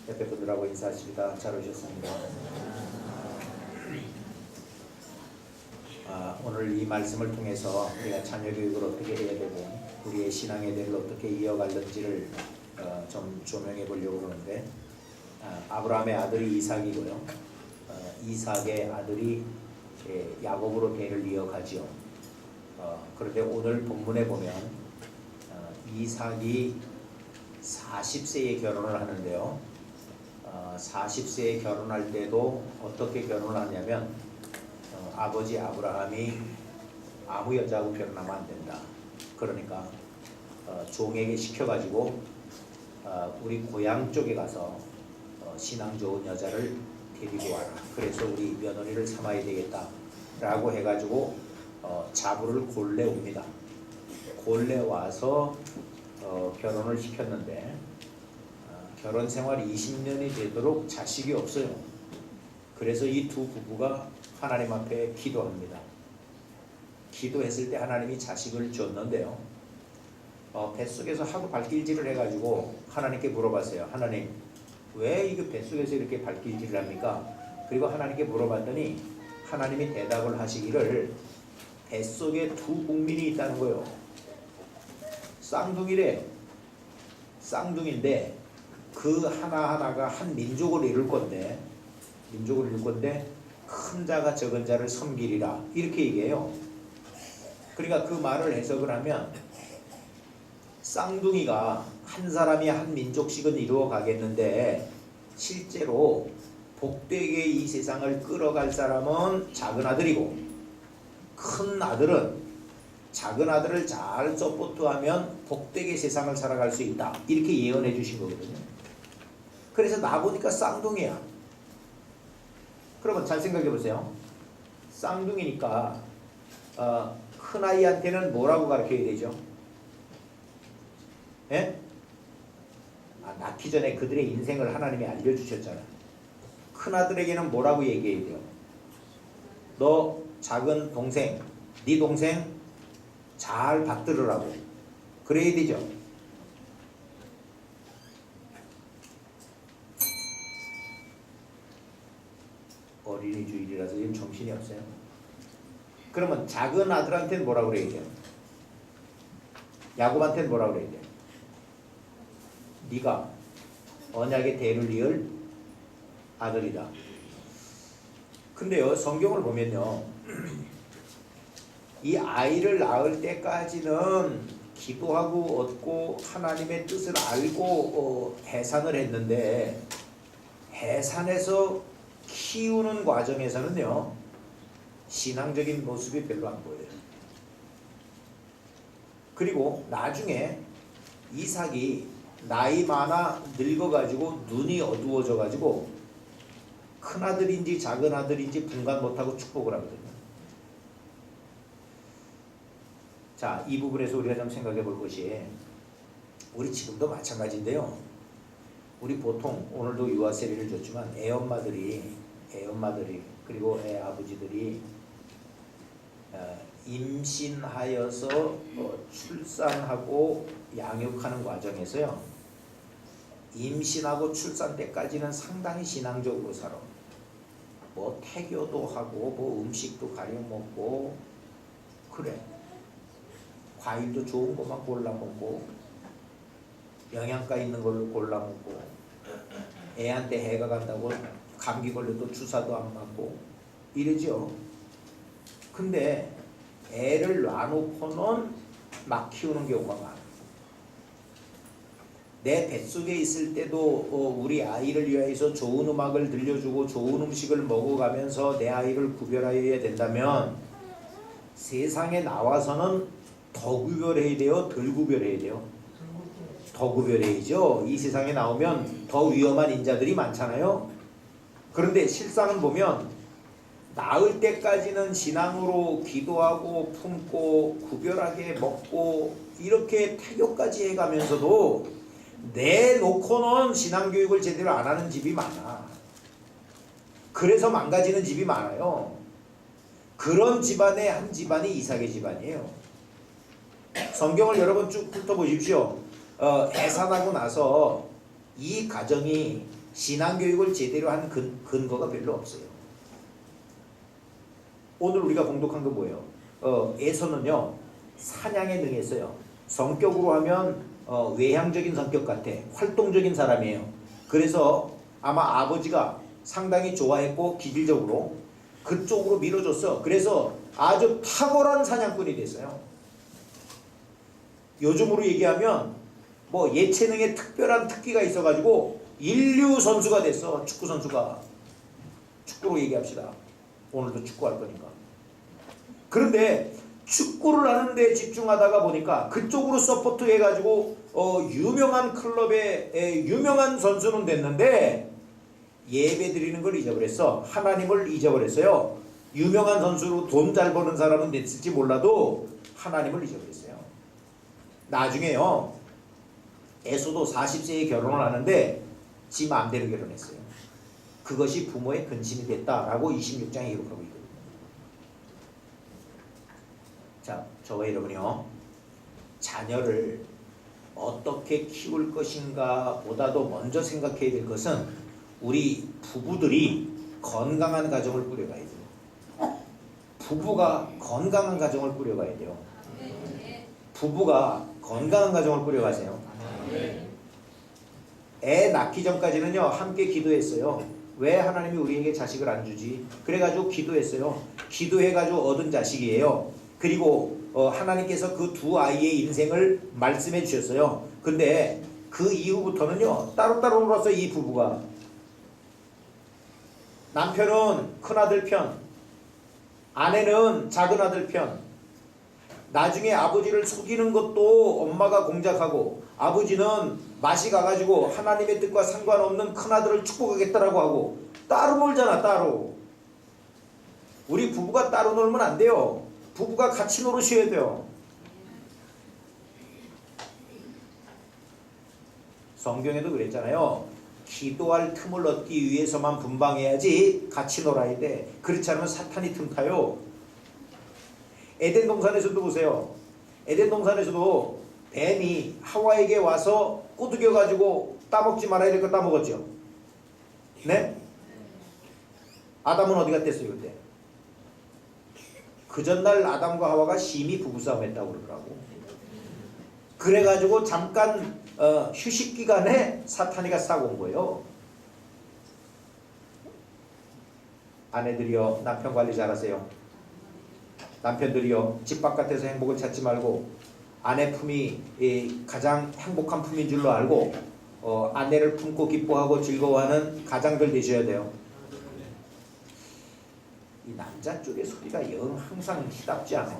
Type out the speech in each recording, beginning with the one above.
옆에 분들하고 인사하십니다. 잘 오셨습니다. 오늘 이 말씀을 통해서 우리가 자녀 교육을 어떻게 해야 되고 우리의 신앙의 대를 어떻게 이어갈는지를 좀 조명해 보려고 그러는데, 아브라함의 아들이 이삭이고요. 이삭의 아들이 야곱으로 대를 이어가지요. 그런데 오늘 본문에 보면 이삭이 40세에 결혼을 하는데요. 40세에 결혼할 때도 어떻게 결혼을 하냐면 아버지 아브라함이 아무 여자하고 결혼하면 안 된다. 그러니까 종에게 시켜가지고 우리 고향 쪽에 가서 신앙 좋은 여자를 데리고 와라. 그래서 우리 며느리를 삼아야 되겠다 라고 해가지고 자부를 골래 옵니다. 골래 와서 결혼을 시켰는데 결혼 생활 20년이 되도록 자식이 없어요. 그래서 이 두 부부가 하나님 앞에 기도합니다. 기도했을 때 하나님이 자식을 줬는데요. 뱃속에서 하도 발길질을 해가지고 하나님께 물어봤어요. 하나님, 왜 이거 뱃속에서 이렇게 발길질을 합니까? 그리고 하나님께 물어봤더니 하나님이 대답을 하시기를 뱃속에 두 국민이 있다는 거예요. 쌍둥이래. 쌍둥이인데 그 하나하나가 한 민족을 이룰 건데 큰 자가 적은 자를 섬기리라 이렇게 얘기해요. 그러니까 그 말을 해석을 하면 쌍둥이가 한 사람이 한 민족씩은 이루어 가겠는데 실제로 복되게 이 세상을 끌어갈 사람은 작은 아들이고, 큰 아들은 작은 아들을 잘 서포트하면 복되게 세상을 살아갈 수 있다. 이렇게 예언해 주신 거거든요. 그래서 나보니까 쌍둥이야. 그러면 잘 생각해 보세요. 쌍둥이니까 큰아이한테는 뭐라고 가르쳐야 되죠? 예? 낳기 전에 그들의 인생을 하나님이 알려주셨잖아요. 큰아들에게는 뭐라고 얘기해야 돼요? 너 작은 동생, 네 동생 잘 받들으라고 그래야 되죠. 어린이 주일이라서 지금 정신이 없어요. 그러면 작은 아들한테는 뭐라고 그래야 돼요? 야곱한테는 뭐라고 그래야 돼요? 네가 언약의 대를 이을 아들이다. 근데요, 성경을 보면요, 이 아이를 낳을 때까지는 기도하고 얻고 하나님의 뜻을 알고 해산을 했는데, 해산해서 키우는 과정에서는요 신앙적인 모습이 별로 안 보여요. 그리고 나중에 이삭이 나이 많아 늙어가지고 눈이 어두워져가지고 큰아들인지 작은아들인지 분간 못하고 축복을 하거든요. 자, 이 부분에서 우리가 좀 생각해 볼 것이, 우리 지금도 마찬가지인데요. 우리 보통 오늘도 유아세례를 줬지만 애엄마들이 그리고 애아버지들이 임신하여서 출산하고 양육하는 과정에서요, 임신하고 출산 때까지는 상당히 신앙적으로 살아. 뭐 태교도 하고 뭐 음식도 가령 먹고 그래. 과일도 좋은 것만 골라 먹고 영양가 있는 걸로 골라 먹고, 애한테 해가 간다고 감기 걸려도 주사도 안 맞고 이러죠. 근데 애를 놔놓고는 막 키우는 경우가 많아. 내 뱃속에 있을 때도 우리 아이를 위해서 좋은 음악을 들려주고 좋은 음식을 먹어가면서 내 아이를 구별해야 된다면 세상에 나와서는 더 구별해야 돼요? 덜 구별해야 돼요? 더 구별해야죠. 이 세상에 나오면 더 위험한 인자들이 많잖아요. 그런데 실상은 보면 낳을 때까지는 신앙으로 기도하고 품고 구별하게 먹고 이렇게 태교까지 해가면서도 내놓고는 신앙교육을 제대로 안 하는 집이 많아. 그래서 망가지는 집이 많아요. 그런 집안의 한 집안이 이삭의 집안이에요. 성경을 여러분 쭉 훑어보십시오. 해산하고 나서 이 가정이 신앙교육을 제대로 한 근거가 별로 없어요. 오늘 우리가 공독한 거 뭐예요? 에서는요 사냥에 능했어요. 성격으로 하면 외향적인 성격 같아. 활동적인 사람이에요. 그래서 아마 아버지가 상당히 좋아했고 기질적으로 그쪽으로 밀어줬어. 그래서 아주 탁월한 사냥꾼이 됐어요. 요즘으로 얘기하면 뭐 예체능에 특별한 특기가 있어가지고 인류 선수가 됐어. 축구 선수가. 축구로 얘기합시다. 오늘도 축구할 거니까. 그런데 축구를 하는데 집중하다가 보니까 그쪽으로 서포트 해가지고 유명한 클럽의 유명한 선수는 됐는데 예배 드리는 걸 잊어버렸어. 하나님을 잊어버렸어요. 유명한 선수로 돈 잘 버는 사람은 됐을지 몰라도 하나님을 잊어버렸어요. 나중에요 에서도 40세에 결혼을 하는데 지 마음대로 결혼했어요. 그것이 부모의 근심이 됐다라고 26장에 기록하고 있거든요. 자, 저와 여러분이요 자녀를 어떻게 키울 것인가 보다도 먼저 생각해야 될 것은 우리 부부들이 건강한 가정을 꾸려가야 돼요. 부부가 건강한 가정을 꾸려가야 돼요. 부부가 건강한 가정을 꾸려가세요. 애 낳기 전까지는요 함께 기도했어요. 왜 하나님이 우리에게 자식을 안 주지? 그래가지고 기도했어요. 기도해가지고 얻은 자식이에요. 그리고 하나님께서 그 두 아이의 인생을 말씀해 주셨어요. 근데 그 이후부터는요 따로따로 놀았어요. 이 부부가. 남편은 큰아들 편, 아내는 작은아들 편. 나중에 아버지를 속이는 것도 엄마가 공작하고 아버지는 맛이 가가지고 하나님의 뜻과 상관없는 큰아들을 축복하겠다라고 하고 따로 놀잖아. 따로. 우리 부부가 따로 놀면 안 돼요. 부부가 같이 놀으셔야 돼요. 성경에도 그랬잖아요. 기도할 틈을 얻기 위해서만 분방해야지 같이 놀아야 돼. 그렇지 않으면 사탄이 틈타요. 에덴 동산에서도 보세요. 에덴 동산에서도 뱀이 하와에게 와서 꼬드겨가지고 따먹지 말아야 될 거 따먹었죠. 네? 아담은 어디 갔댔어요 그때? 그 전날 아담과 하와가 심히 부부싸움 했다고 그러더라고. 그래가지고 잠깐 휴식 기간에 사탄이가 싸고 온 거예요. 아내들이요 남편 관리 잘하세요. 남편들이요 집 바깥에서 행복을 찾지 말고 아내 품이 가장 행복한 품인 줄로 알고 아내를 품고 기뻐하고 즐거워하는 가장들 되셔야 돼요. 이 남자 쪽의 소리가 영 항상 희답지 않아.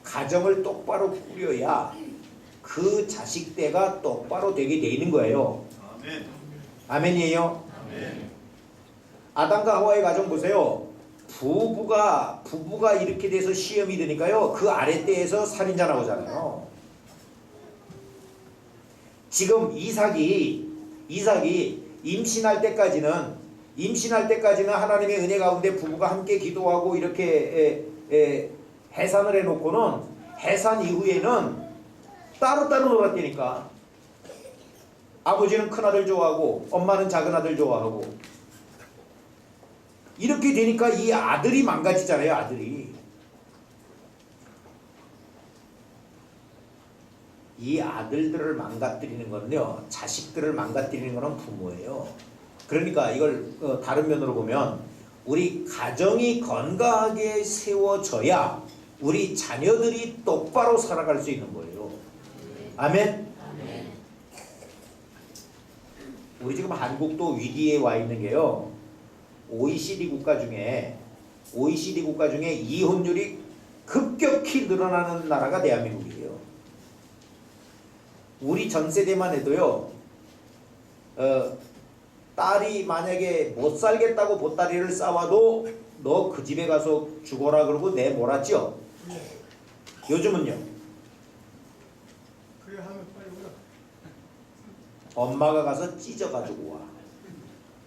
가정을 똑바로 꾸려야 그 자식대가 똑바로 되게 돼 있는 거예요. 아멘. 아멘이에요. 아멘. 아담과 하와의 가정 보세요. 부부가 이렇게 돼서 시험이 되니까요. 그 아랫대에서 살인자 나오잖아요. 지금 이삭이 임신할 때까지는 하나님의 은혜 가운데 부부가 함께 기도하고 이렇게 해산을 해놓고는 해산 이후에는 따로따로 놀았다니까. 아버지는 큰아들 좋아하고 엄마는 작은아들 좋아하고 이렇게 되니까 이 아들이 망가지잖아요. 아들이. 이 아들들을 망가뜨리는 거는요. 자식들을 망가뜨리는 거는 부모예요. 그러니까 이걸 다른 면으로 보면 우리 가정이 건강하게 세워져야 우리 자녀들이 똑바로 살아갈 수 있는 거예요. 아멘? 우리 지금 한국도 위기에 와 있는 게요. OECD 국가 중에 이혼율이 급격히 늘어나는 나라가 대한민국이에요. 우리 전 세대만 해도요. 딸이 만약에 못 살겠다고 보따리를 싸워도 너 그 집에 가서 죽어라 그러고 내몰았죠. 요즘은요. 그래 하면 빨리 오라. 엄마가 가서 찢어가지고 와.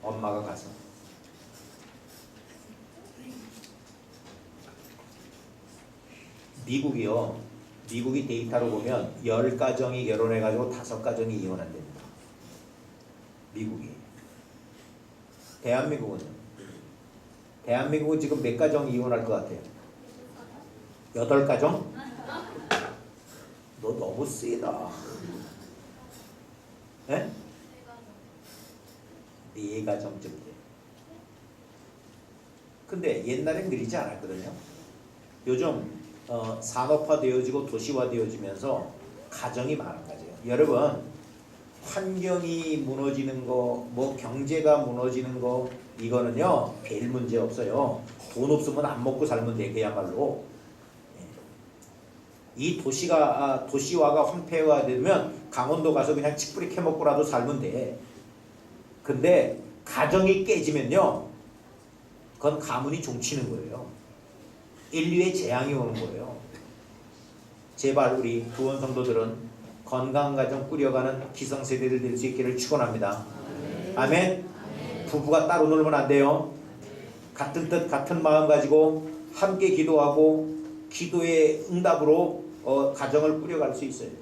엄마가 가서. 미국이 데이터로 보면 10가정이 결혼해가지고 5가정이 이혼한답니다. 미국이. 대한민국은요? 대한민국은 지금 몇 가정 이혼할 것 같아요? 8가정? 너 너무 세다. 예? 4가정쯤 돼. 근데 옛날엔 그러지 않았거든요. 요즘 산업화되어지고 도시화되어지면서 가정이 많아가지고 여러분 환경이 무너지는 거, 뭐 경제가 무너지는 거 이거는요 별 문제 없어요. 돈 없으면 안 먹고 살면 돼 그야말로. 이 도시화가 황폐화되면 강원도 가서 그냥 칡뿌리 캐먹고라도 살면 돼. 근데 가정이 깨지면요 그건 가문이 종치는 거예요. 인류의 재앙이 오는 거예요. 제발 우리 구원 성도들은 건강한 가정 꾸려가는 기성세대들 될 수 있기를 축원합니다. 아멘. 부부가 따로 놀면 안 돼요. 같은 뜻 같은 마음 가지고 함께 기도하고 기도의 응답으로 가정을 꾸려갈 수 있어야 돼요.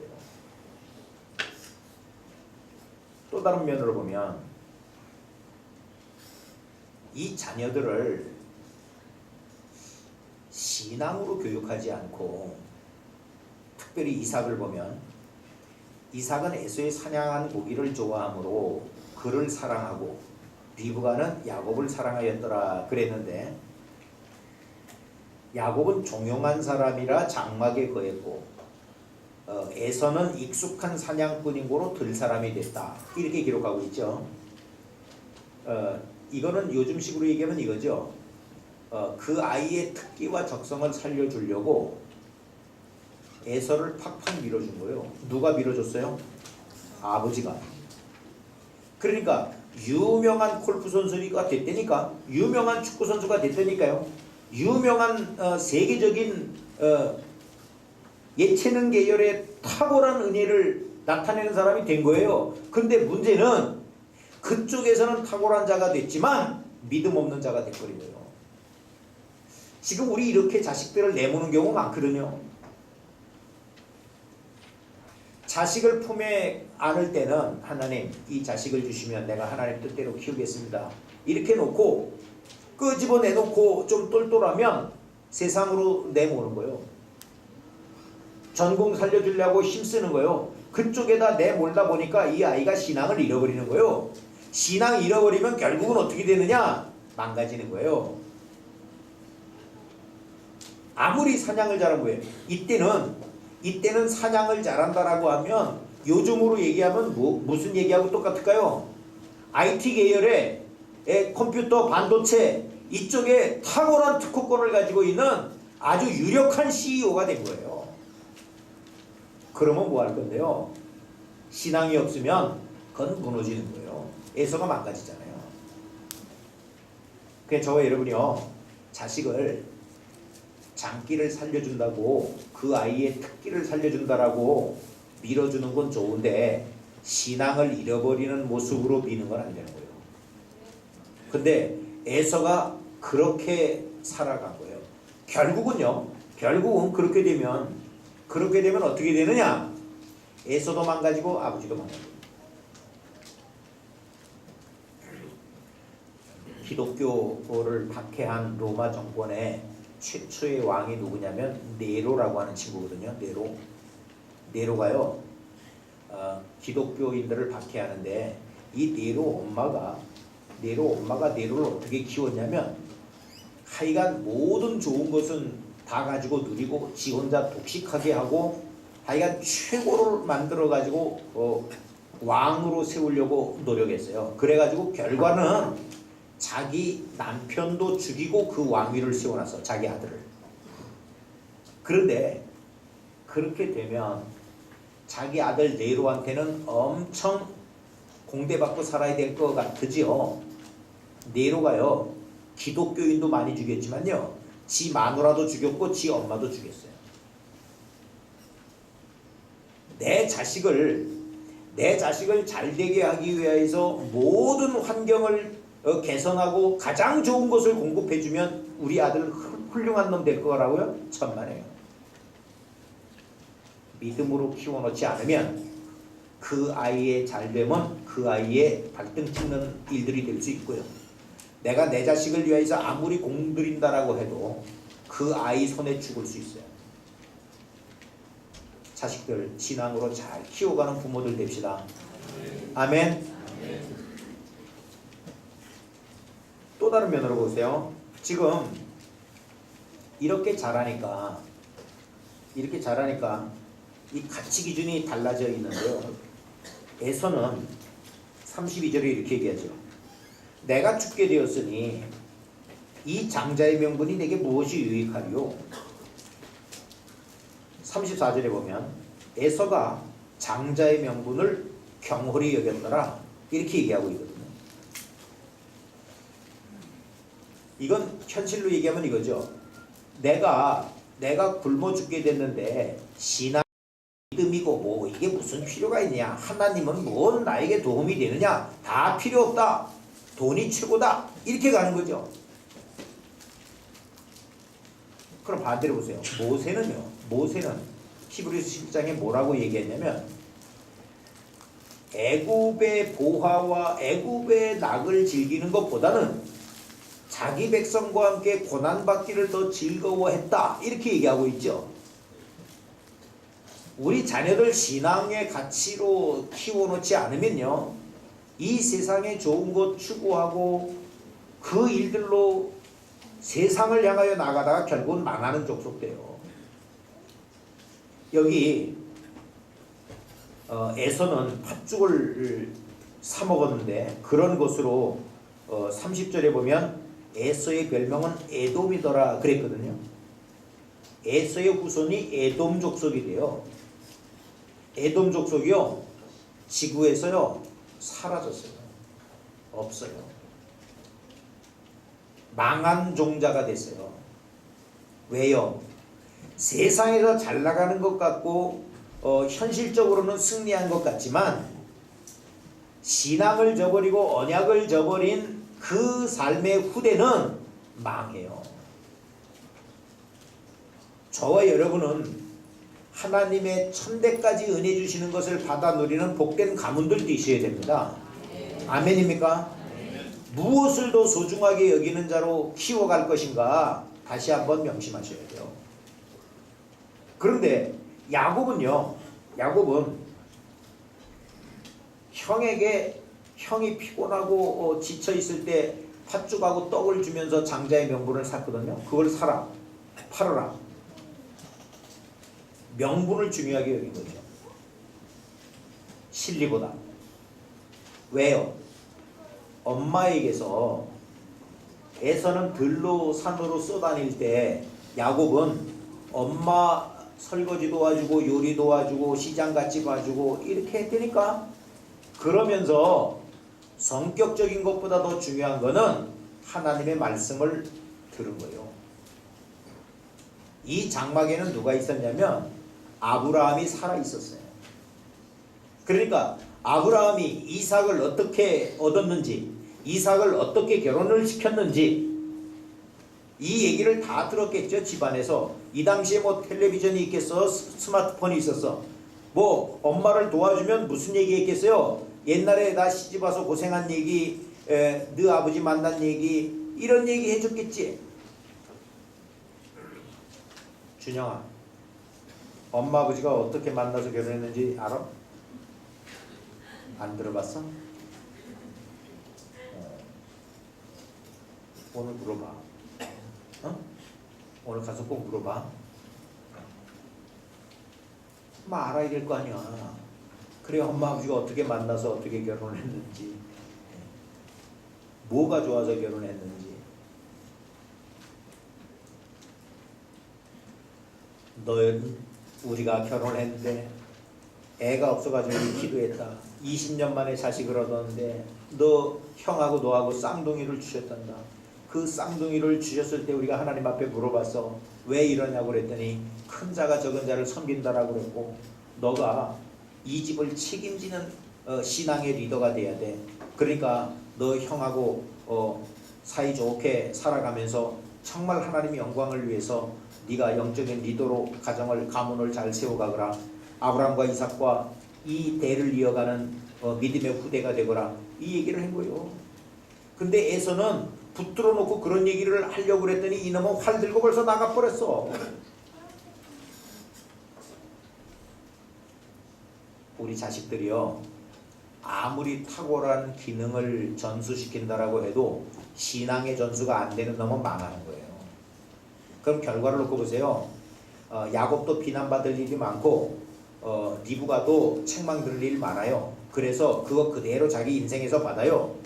또 다른 면으로 보면 이 자녀들을 신앙으로 교육하지 않고 특별히 이삭을 보면 이삭은 에서의 사냥한 고기를 좋아하므로 그를 사랑하고 리브가는 야곱을 사랑하였더라 그랬는데 야곱은 종용한 사람이라 장막에 거했고 에서는 익숙한 사냥꾼인 고로 들 사람이 됐다 이렇게 기록하고 있죠. 이거는 요즘식으로 얘기하면 이거죠. 그 아이의 특기와 적성을 살려주려고 에서를 팍팍 밀어준 거예요. 누가 밀어줬어요? 아버지가. 그러니까 유명한 골프 선수가 됐다니까, 유명한 축구 선수가 됐다니까요. 유명한 세계적인 예체능 계열의 탁월한 은혜를 나타내는 사람이 된 거예요. 근데 문제는 그쪽에서는 탁월한 자가 됐지만 믿음 없는 자가 돼버린 거예요. 지금 우리 이렇게 자식들을 내모는 경우 많거든요. 자식을 품에 안을 때는 하나님 이 자식을 주시면 내가 하나님 뜻대로 키우겠습니다 이렇게 놓고 끄집어내놓고 좀 똘똘하면 세상으로 내모는 거예요. 전공 살려주려고 힘쓰는 거예요. 그쪽에다 내몰다 보니까 이 아이가 신앙을 잃어버리는 거예요. 신앙 잃어버리면 결국은 어떻게 되느냐? 망가지는 거예요. 아무리 사냥을 잘한 거예요. 이때는 사냥을 잘한다라고 하면 요즘으로 얘기하면 무슨 얘기하고 똑같을까요? IT 계열의 컴퓨터 반도체 이쪽에 탁월한 특허권을 가지고 있는 아주 유력한 CEO가 된 거예요. 그러면 뭐 할 건데요? 신앙이 없으면 그건 무너지는 거예요. 에서가 망가지잖아요. 그래서 저와 여러분이요 자식을 장기를 살려준다고 그 아이의 특기를 살려준다라고 밀어주는 건 좋은데 신앙을 잃어버리는 모습으로 미는 건 안 되는 거예요. 근데 에서가 그렇게 살아간 거예요. 결국은 그렇게 되면 어떻게 되느냐? 에서도 망가지고 아버지도 망가지고. 기독교를 박해한 로마 정권의 최초의 왕이 누구냐면 네로라고 하는 친구거든요. 네로가요 기독교인들을 박해하는데 이 네로 엄마가 네로를 어떻게 키웠냐면 하여간 모든 좋은 것은 다 가지고 누리고 지 혼자 독식하게 하고 하여간 최고를 만들어 가지고 왕으로 세우려고 노력했어요. 그래가지고 결과는 자기 남편도 죽이고 그 왕위를 세워놨어. 자기 아들을. 그런데 그렇게 되면 자기 아들 네로한테는 엄청 공대받고 살아야 될 것 같으지요. 네로가요 기독교인도 많이 죽였지만요 지 마누라도 죽였고 지 엄마도 죽였어요. 내 자식을 잘되게 하기 위해서 모든 환경을 개선하고 가장 좋은 것을 공급해주면 우리 아들 훌륭한 놈 될 거라고요? 천만에요. 믿음으로 키워놓지 않으면 그 아이의 잘되면 그 아이의 발등 찍는 일들이 될 수 있고요. 내가 내 자식을 위해서 아무리 공들인다라고 해도 그 아이 손에 죽을 수 있어요. 자식들 신앙으로 잘 키워가는 부모들 됩시다. 아멘. 또 다른 면으로 보세요. 지금 이렇게 자라니까 이 가치 기준이 달라져 있는데요. 에서는 32절에 이렇게 얘기하죠. 내가 죽게 되었으니 이 장자의 명분이 내게 무엇이 유익하리요? 34절에 보면 에서가 장자의 명분을 경홀히 여겼더라 이렇게 얘기하고 있거든요. 이건 현실로 얘기하면 이거죠. 내가 굶어 죽게 됐는데 신앙 믿음이고 뭐 이게 무슨 필요가 있냐? 하나님은 뭔 나에게 도움이 되느냐? 다 필요 없다. 돈이 최고다. 이렇게 가는 거죠. 그럼 반대로 보세요. 모세는 히브리서 10장에 뭐라고 얘기했냐면 애굽의 보화와 애굽의 낙을 즐기는 것보다는 자기 백성과 함께 고난받기를 더 즐거워했다. 이렇게 얘기하고 있죠. 우리 자녀들 신앙의 가치로 키워놓지 않으면요, 이 세상에 좋은 것 추구하고 그 일들로 세상을 향하여 나가다가 결국은 망하는 족속돼요. 여기 에서는 팥죽을 사 먹었는데 그런 것으로 30절에 보면 에서의 별명은 에돔이더라 그랬거든요. 에서의 후손이 에돔 족속이 돼요. 에돔 족속이요, 지구에서요 사라졌어요. 없어요. 망한 종자가 됐어요. 왜요? 세상에서 잘 나가는 것 같고 현실적으로는 승리한 것 같지만 신앙을 저버리고 언약을 저버린 그 삶의 후대는 망해요. 저와 여러분은 하나님의 천대까지 은혜 주시는 것을 받아 누리는 복된 가문들 되셔야 됩니다. 아멘입니까? 무엇을 더 소중하게 여기는 자로 키워갈 것인가 다시 한번 명심하셔야 돼요. 그런데 야곱은 형이 피곤하고 지쳐 있을 때 팥죽하고 떡을 주면서 장자의 명분을 샀거든요. 그걸 사라, 팔아라. 명분을 중요하게 여긴 거죠. 실리보다. 왜요? 엄마에게서 에서는 들로 산으로 쏘다닐 때 야곱은 엄마 설거지 도와주고 요리 도와주고 시장 같이 봐주고 이렇게 했다니까. 그러면서 성격적인 것보다 더 중요한 거는 하나님의 말씀을 들은 거예요. 이 장막에는 누가 있었냐면 아브라함이 살아 있었어요. 그러니까 아브라함이 이삭을 어떻게 얻었는지, 이삭을 어떻게 결혼을 시켰는지 이 얘기를 다 들었겠죠. 집안에서. 이 당시에 뭐 텔레비전이 있겠어, 스마트폰이 있었어. 뭐 엄마를 도와주면 무슨 얘기 했겠어요? 옛날에 나 시집와서 고생한 얘기, 너 아버지 만난 얘기, 이런 얘기 해줬겠지. 준영아, 엄마 아버지가 어떻게 만나서 결혼했는지 알아? 안 들어봤어? 오늘 물어봐. 오늘 가서 꼭 물어봐. 알아야 될 거 아니야. 그래, 엄마 아버지가 어떻게 만나서 어떻게 결혼했는지, 뭐가 좋아서 결혼했는지. 우리가 결혼했는데 애가 없어가지고 기도했다. 20년 만에 자식을 얻었는데 너 형하고 너하고 쌍둥이를 주셨단다. 그 쌍둥이를 주셨을 때 우리가 하나님 앞에 물어봤어. 왜 이러냐고 그랬더니 큰 자가 적은 자를 섬긴다라고 그랬고, 너가 이 집을 책임지는 신앙의 리더가 돼야 돼. 그러니까 너 형하고 사이좋게 살아가면서 정말 하나님의 영광을 위해서 네가 영적인 리더로 가정을 가문을 잘 세워가거라. 아브라함과 이삭과 이 대를 이어가는 믿음의 후대가 되거라. 이 얘기를 한 거예요. 근데 에서는 붙들어 놓고 그런 얘기를 하려고 그랬더니 이놈은 활 들고 벌써 나가버렸어. 우리 자식들이요, 아무리 탁월한 기능을 전수시킨다라고 해도 신앙의 전수가 안 되는 놈은 망하는 거예요. 그럼 결과를 놓고 보세요. 야곱도 비난받을 일이 많고 리브가도 책망 들을 일 많아요. 그래서 그거 그대로 자기 인생에서 받아요.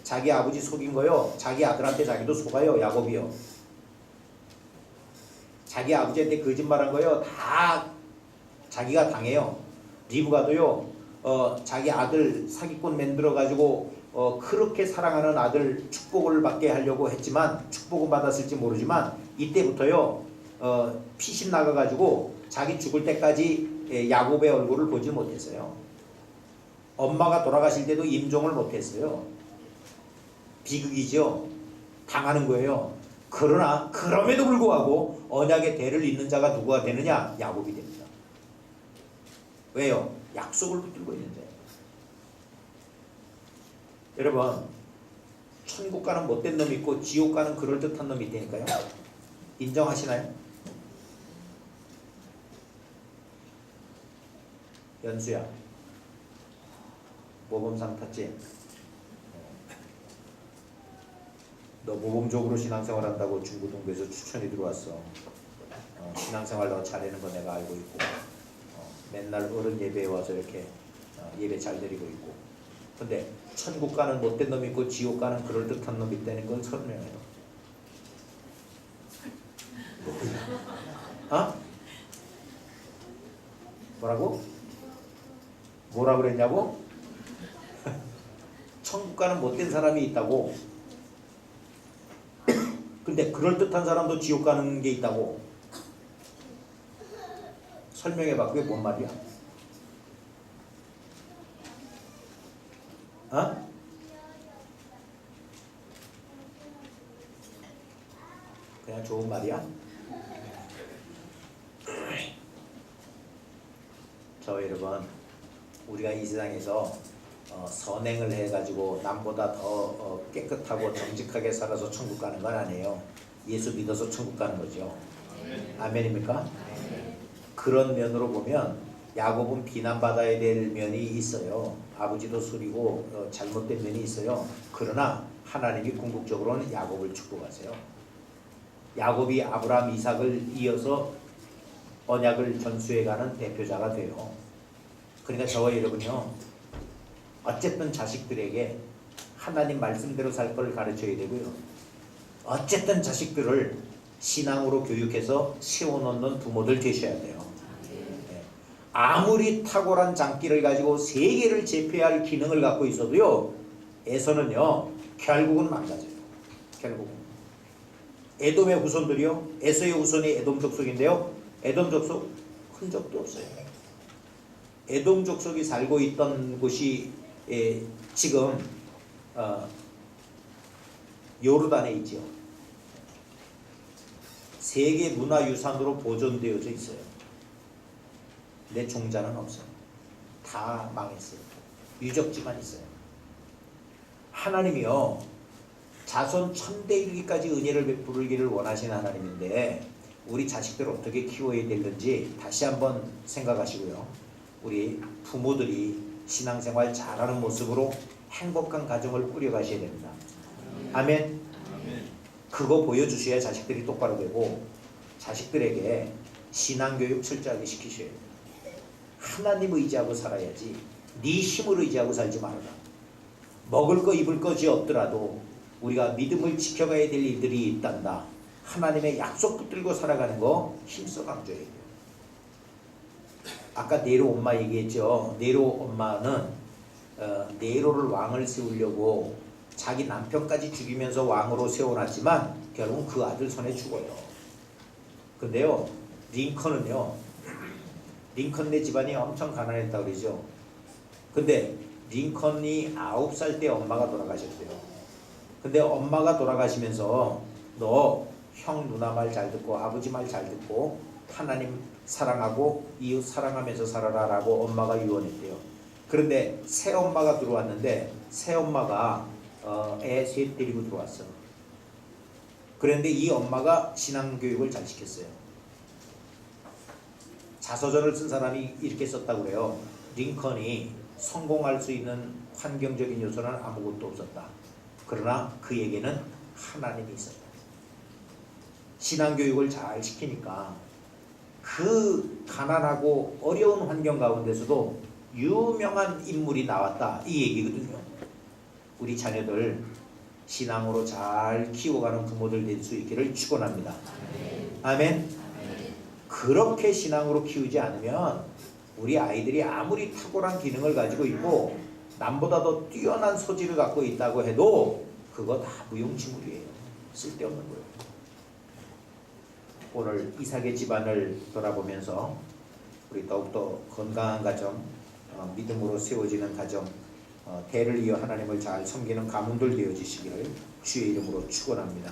자기 아버지 속인 거요, 자기 아들한테 자기도 속아요. 야곱이요. 자기 아버지한테 거짓말한 거요, 다 자기가 당해요. 리브가도요, 자기 아들 사기꾼 만들어 가지고 그렇게 사랑하는 아들 축복을 받게 하려고 했지만, 축복은 받았을지 모르지만 이때부터요 피신 나가 가지고 자기 죽을 때까지 야곱의 얼굴을 보지 못했어요. 엄마가 돌아가실 때도 임종을 못했어요. 비극이죠. 당하는 거예요. 그러나 그럼에도 불구하고 언약의 대를 잇는 자가 누구가 되느냐? 야곱이 됩니다. 왜요? 약속을 붙들고 있는데. 여러분, 천국 가는 못된 놈이 있고 지옥 가는 그럴듯한 놈이 있다니까요. 인정하시나요? 연수야, 모범상 탔지? 너 모범적으로 신앙생활한다고 중고등부에서 추천이 들어왔어. 신앙생활 너 잘하는 거 내가 알고 있고, 맨날 어른 예배에 와서 이렇게 예배 잘 드리고 있고. 근데 천국 가는 못된 놈이 있고 지옥 가는 그럴듯한 놈이 있다는 건 설명해요. 뭐라고? 뭐라 그랬냐고? 천국 가는 못된 사람이 있다고. 근데 그럴듯한 사람도 지옥 가는 게 있다고. 설명해봐. 그게 뭔 말이야? 그냥 좋은 말이야? 저 여러분, 우리가 이 세상에서 선행을 해가지고 남보다 더 깨끗하고 정직하게 살아서 천국 가는 건 아니에요. 예수 믿어서 천국 가는 거죠. 아멘입니까? 그런 면으로 보면 야곱은 비난받아야 될 면이 있어요. 아버지도 술이고 잘못된 면이 있어요. 그러나 하나님이 궁극적으로는 야곱을 축복하세요. 야곱이 아브라함, 이삭을 이어서 언약을 전수해가는 대표자가 돼요. 그러니까 저와 여러분요, 어쨌든 자식들에게 하나님 말씀대로 살 걸 가르쳐야 되고요, 어쨌든 자식들을 신앙으로 교육해서 세워놓는 부모들 되셔야 돼요. 아무리 탁월한 장기를 가지고 세계를 제패할 기능을 갖고 있어도요, 에서는요 결국은 망가져요. 결국은 에돔의 후손들이요, 에서의 후손이 에돔 족속인데요, 에돔 족속 흔적도 없어요. 에돔 족속이 살고 있던 곳이 지금 요르단에 있죠. 세계 문화유산으로 보존되어져 있어요. 내 종자는 없어요. 다 망했어요. 유적지만 있어요. 하나님이요, 자손 천대 이르기까지 은혜를 베푸기를 원하시는 하나님인데, 우리 자식들을 어떻게 키워야 되는지 다시 한번 생각하시고요, 우리 부모들이 신앙생활 잘하는 모습으로 행복한 가정을 꾸려가셔야 됩니다. 아멘. 그거 보여주셔야 자식들이 똑바로 되고, 자식들에게 신앙교육 철저하게 시키셔야 돼요. 하나님 의지하고 살아야지 네 힘을 의지하고 살지 말아라. 먹을 거 입을 것이 없더라도 우리가 믿음을 지켜가야 될 일들이 있단다. 하나님의 약속 붙들고 살아가는 거 힘써 강조해야 돼요. 아까 네로 엄마 얘기했죠. 네로 엄마는 네로를 왕을 세우려고 자기 남편까지 죽이면서 왕으로 세워놨지만 결국 그 아들 손에 죽어요. 근데요, 링컨네 집안이 엄청 가난했다고 그러죠. 근데 링컨이 9살 때 엄마가 돌아가셨대요. 근데 엄마가 돌아가시면서 너 형 누나 말 잘 듣고 아버지 말 잘 듣고 하나님 사랑하고 이웃 사랑하면서 살아라라고 엄마가 유언했대요. 그런데 새 엄마가 들어왔는데 새 엄마가 애 셋 데리고 들어왔어. 그런데 이 엄마가 신앙교육을 잘 시켰어요. 자서전을 쓴 사람이 이렇게 썼다고 그래요. 링컨이 성공할 수 있는 환경적인 요소는 아무것도 없었다. 그러나 그에게는 하나님이 있었다. 신앙교육을 잘 시키니까 그 가난하고 어려운 환경 가운데서도 유명한 인물이 나왔다. 이 얘기거든요. 우리 자녀들 신앙으로 잘 키워가는 부모들 될 수 있기를 축원합니다. 아멘. 그렇게 신앙으로 키우지 않으면 우리 아이들이 아무리 탁월한 기능을 가지고 있고 남보다 더 뛰어난 소질을 갖고 있다고 해도 그거 다 무용지물이에요. 쓸데없는 거예요. 오늘 이삭의 집안을 돌아보면서 우리 더욱더 건강한 가정, 믿음으로 세워지는 가정, 대를 이어 하나님을 잘 섬기는 가문들 되어지시기를 주의 이름으로 축원합니다.